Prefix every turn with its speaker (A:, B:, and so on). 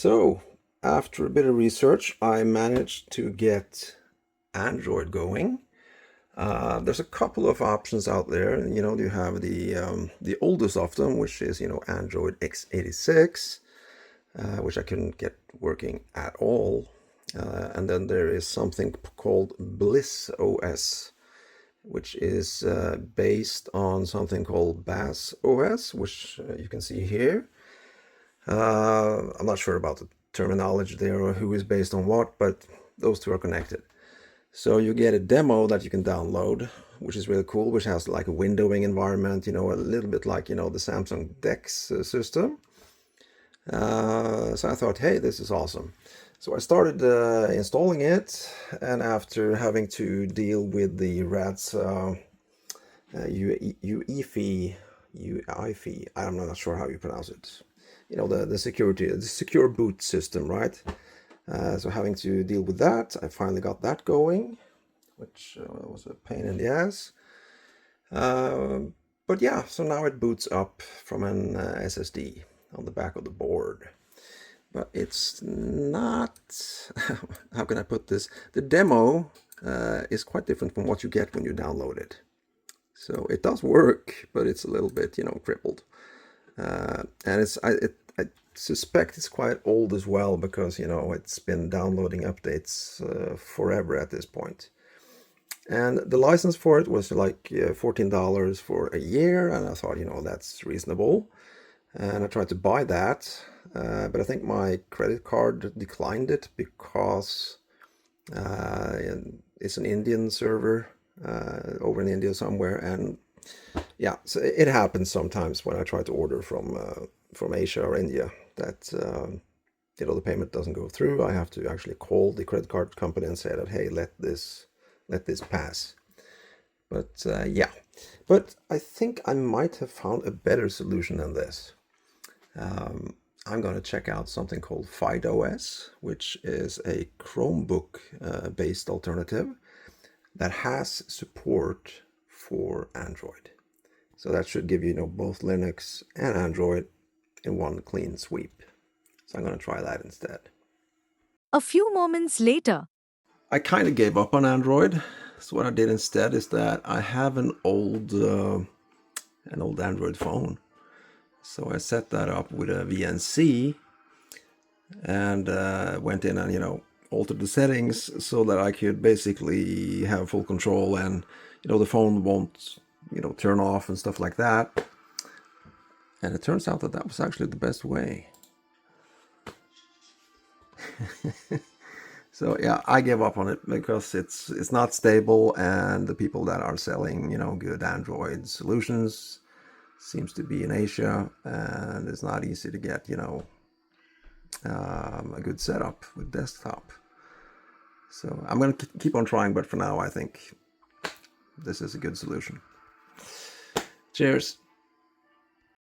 A: So, after a bit of research, I managed to get Android going. There's a couple of options out there. You have the oldest of them, which is Android X86, which I couldn't get working at all. And then there is something called Bliss OS, which is based on something called Bass OS, which you can see here. I'm not sure about the terminology there or who is based on what, but those two are connected. So you get a demo that you can download, which is really cool, which has like a windowing environment, a little bit like, the Samsung DeX system. So I thought, hey, this is awesome. So I started installing it, and after having to deal with the Radxa UEFI, I'm not sure how you pronounce it. The secure boot system, right? So having to deal with that, I finally got that going, which was a pain in the ass. But yeah, so now it boots up from an SSD on the back of the board. But it's not, how can I put this? The demo is quite different from what you get when you download it. So it does work, but it's a little bit, crippled. And I suspect it's quite old as well, because it's been downloading updates forever at this point. And the license for it was like $14 for a year, and I thought that's reasonable, and I tried to buy that, but I think my credit card declined it because it's an Indian server over in India somewhere, and yeah, so it happens sometimes when I try to order from Asia or India that the payment doesn't go through. I have to actually call the credit card company and say that, hey, let this pass. But yeah, but I think I might have found a better solution than this. I'm going to check out something called FidoOS, which is a Chromebook based alternative that has support for Android. So that should give you, both Linux and Android in one clean sweep. So I'm going to try that instead.
B: A few moments later,
A: I kind of gave up on Android. So what I did instead is that I have an old Android phone. So I set that up with a VNC and went in and altered the settings so that I could basically have full control, and the phone won't turn off and stuff like that. And it turns out that was actually the best way. So yeah, I gave up on it because it's not stable, and the people that are selling good Android solutions seems to be in Asia, and it's not easy to get a good setup with desktop. So I'm going to keep on trying, but for now I think this is a good solution. Cheers.